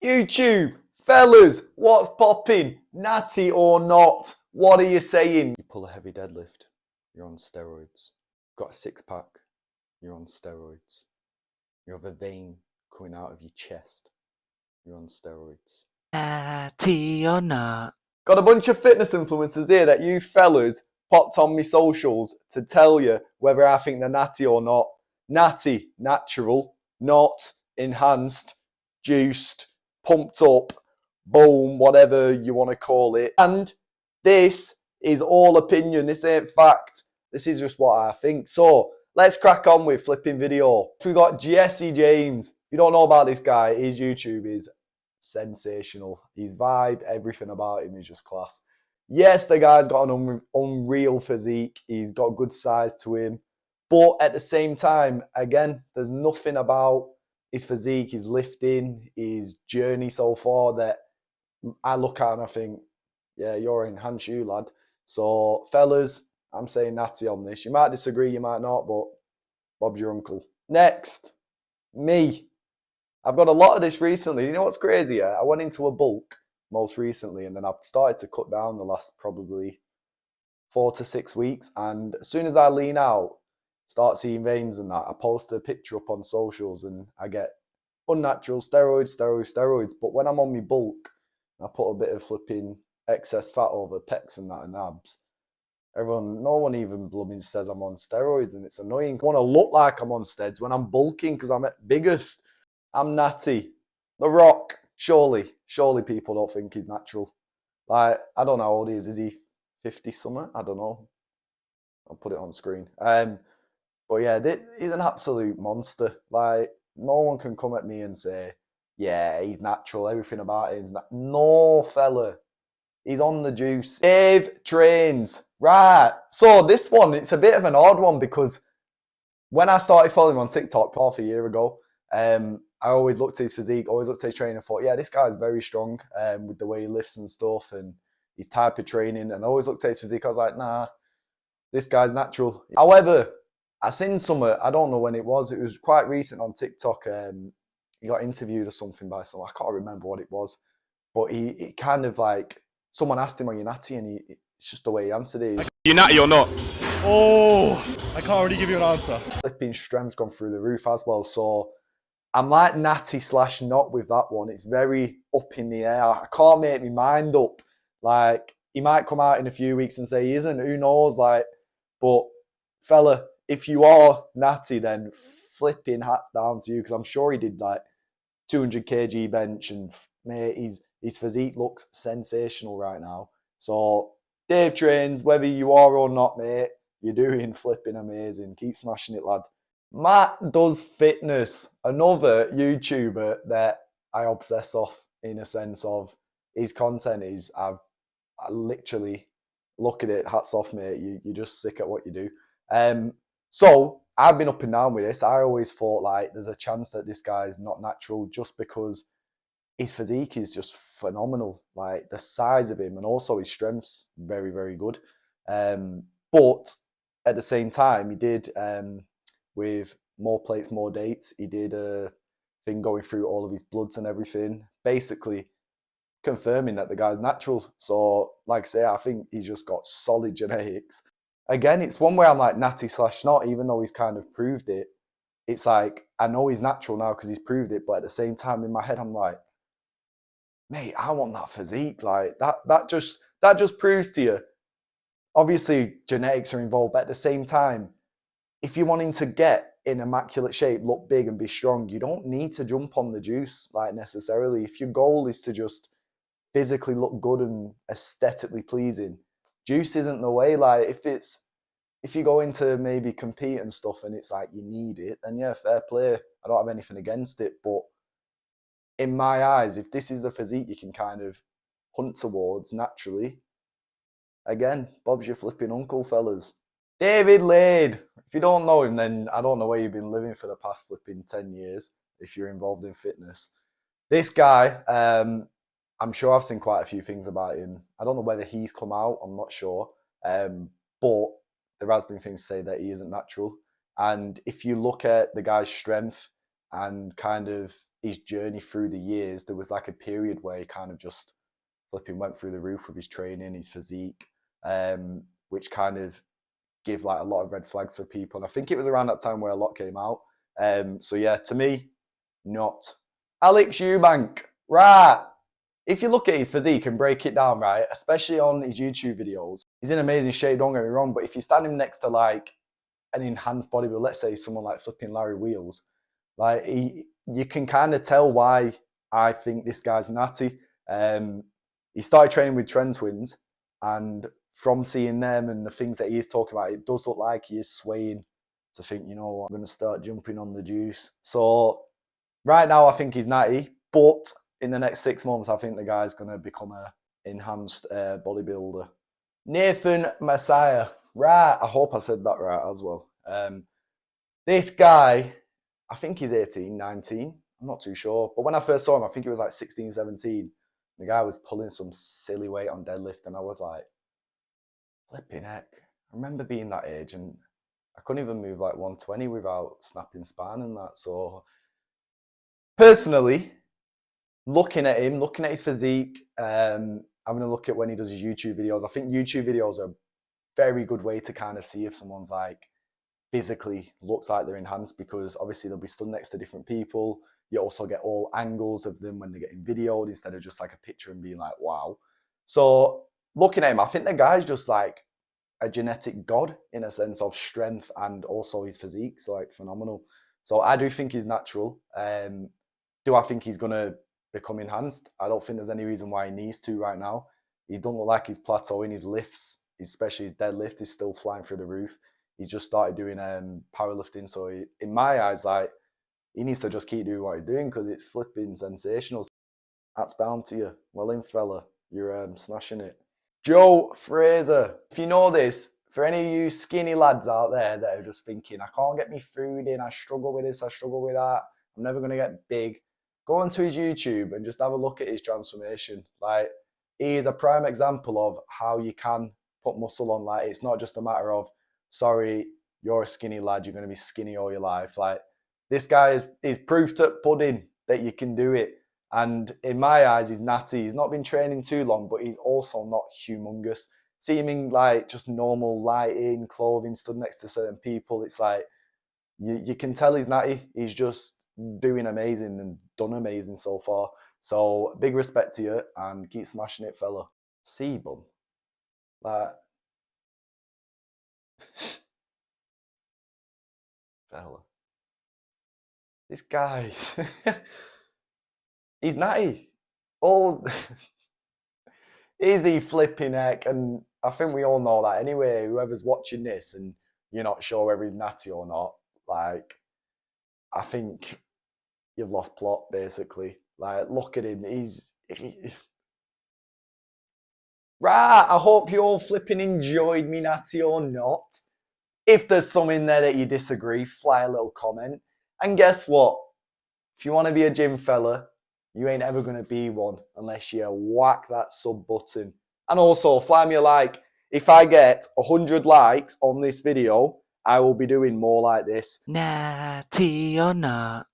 YouTube, fellas, what's popping? Natty or not? What are you saying? You pull a heavy deadlift, you're on steroids. Got a six pack, you're on steroids. You have a vein coming out of your chest, you're on steroids. Natty or not? Got a bunch of fitness influencers here that you fellas popped on me socials to tell you whether I think they're natty or not. Natty, natural, not enhanced, juiced, pumped up, boom, whatever you want to call it. And this is all opinion. This ain't fact. This is just what I think. So let's crack on with flipping video. We've got Jesse James. If you don't know about this guy, his YouTube is sensational. His vibe, everything about him is just class. Yes, the guy's got an unreal physique. He's got good size to him. But at the same time, again, there's nothing about his physique, his lifting, his journey so far that I look at and I think, yeah, you're enhanced, you lad. So, fellas, I'm saying natty on this. You might disagree, you might not, but Bob's your uncle. Next, me. I've got a lot of this recently. You know what's crazy? I went into a bulk most recently, and then I've started to cut down the last probably 4 to 6 weeks. And as soon as I lean out, start seeing veins and that, I post a picture up on socials and I get unnatural steroids. But when I'm on my bulk, I put a bit of flipping excess fat over pecs and that and abs. No one even blooming says I'm on steroids, and it's annoying. I want to look like I'm on steroids when I'm bulking because I'm at biggest. I'm natty. The Rock, surely people don't think he's natural. Like, I don't know how old he is. Is he 50 something? I don't know. I'll put it on screen. But yeah, he's an absolute monster. Like, no one can come at me and say, yeah, he's natural, everything about him. No, fella. He's on the juice. Dave trains. Right. So this one, it's a bit of an odd one because when I started following him on TikTok half a year ago, I always looked at his physique, always looked at his training and thought, yeah, this guy's very strong with the way he lifts and stuff and his type of training. And I always looked at his physique, I was like, nah, this guy's natural. However, I seen something, I don't know when it was quite recent on TikTok. He got interviewed or something by someone, I can't remember what it was, but he kind of like, someone asked him, are you natty? And it's just the way he answered it. You natty or not? Oh, I can't really give you an answer. Flipping strength's gone through the roof as well, so I'm like natty / not with that one. It's very up in the air. I can't make my mind up. Like, he might come out in a few weeks and say he isn't. Who knows? Like, but fella, if you are natty, then flipping hats down to you because I'm sure he did like 200 kg bench and mate, his physique looks sensational right now. So Dave trains, whether you are or not, mate, you're doing flipping amazing. Keep smashing it, lad. Matt does fitness, another YouTuber that I obsess off in a sense of his content is I literally look at it, hats off, mate. You're just sick at what you do. So I've been up and down with this. I always thought like there's a chance that this guy's not natural just because his physique is just phenomenal. Like the size of him and also his strength's very, very good. But at the same time, he did with more plates, more dates. He did a thing going through all of his bloods and everything, basically confirming that the guy's natural. So, like I say, I think he's just got solid genetics. Again, it's one where I'm like natty / not, even though he's kind of proved it. It's like, I know he's natural now because he's proved it, but at the same time, in my head, I'm like, mate, I want that physique. Like that just proves to you. Obviously, genetics are involved, but at the same time, if you're wanting to get in immaculate shape, look big and be strong, you don't need to jump on the juice like necessarily. If your goal is to just physically look good and aesthetically pleasing, juice isn't the way. Like if you go into maybe compete and stuff and it's like you need it, then yeah, fair play. I don't have anything against it. But in my eyes, if this is the physique you can kind of hunt towards naturally, again, Bob's your flipping uncle, fellas. David Lade. If you don't know him, then I don't know where you've been living for the past flipping 10 years if you're involved in fitness. This guy, I'm sure I've seen quite a few things about him. I don't know whether he's come out, I'm not sure. But there has been things to say that he isn't natural. And if you look at the guy's strength and kind of his journey through the years, there was like a period where he kind of just flipping went through the roof with his training, his physique, which kind of give like a lot of red flags for people. And I think it was around that time where a lot came out. So yeah, to me, not. Alex EUBANK, right. If you look at his physique and break it down, right, especially on his YouTube videos, he's in amazing shape, don't get me wrong, but if you stand him next to like an enhanced bodybuilder, let's say someone like flipping Larry Wheels, like you can kind of tell why I think this guy's natty. He started training with Trend Twins, and from seeing them and the things that he is talking about, it does look like he is swaying to think, you know what, I'm going to start jumping on the juice. So right now I think he's natty, but in the next 6 months, I think the guy's going to become a enhanced bodybuilder. Nathan MASSIAH. Right, I hope I said that right as well. This guy, I think he's 18, 19. I'm not too sure. But when I first saw him, I think he was like 16, 17. The guy was pulling some silly weight on deadlift. And I was like, flipping heck. I remember being that age and I couldn't even move like 120 without snapping spine and that. So personally, looking at him, looking at his physique, I'm going to look at when he does his YouTube videos. I think YouTube videos are a very good way to kind of see if someone's like physically looks like they're enhanced, because obviously they'll be stood next to different people. You also get all angles of them when they're getting videoed instead of just like a picture and being like, wow. So looking at him, I think the guy's just like a genetic god in a sense of strength, and also his physique's like phenomenal. So I do think he's natural. Do I think he's going to become enhanced? I don't think there's any reason why he needs to right now. He don't look like he's plateauing. His lifts, especially his deadlift, is still flying through the roof. He's just started doing powerlifting. So in my eyes, like, he needs to just keep doing what he's doing because it's flipping sensational. That's down to you. Well in, fella. You're smashing it. Joe Fraser. If you know this, for any of you skinny lads out there that are just thinking, I can't get me food in, I struggle with this, I struggle with that, I'm never going to get big, go onto his YouTube and just have a look at his transformation. Like, he is a prime example of how you can put muscle on. Like, it's not just a matter of, sorry, you're a skinny lad, you're going to be skinny all your life. Like, this guy is proof to pudding that you can do it. And in my eyes, he's natty. He's not been training too long, but he's also not humongous. Seeming like just normal lighting, clothing, stood next to certain people. It's like, you can tell he's natty. He's just doing amazing and done amazing so far. So big respect to you and keep smashing it, fella. C-bum. Like, fella. This guy, he's natty. Oh, is he flipping heck? And I think we all know that anyway. Whoever's watching this and you're not sure whether he's natty or not, like, I think you've lost plot, basically. Like, look at him. Right, I hope you all flipping enjoyed me natty or not. If there's some in there that you disagree, fly a little comment. And guess what? If you want to be a gym fella, you ain't ever going to be one unless you whack that sub button. And also, fly me a like. If I get 100 likes on this video, I will be doing more like this. Natty or not.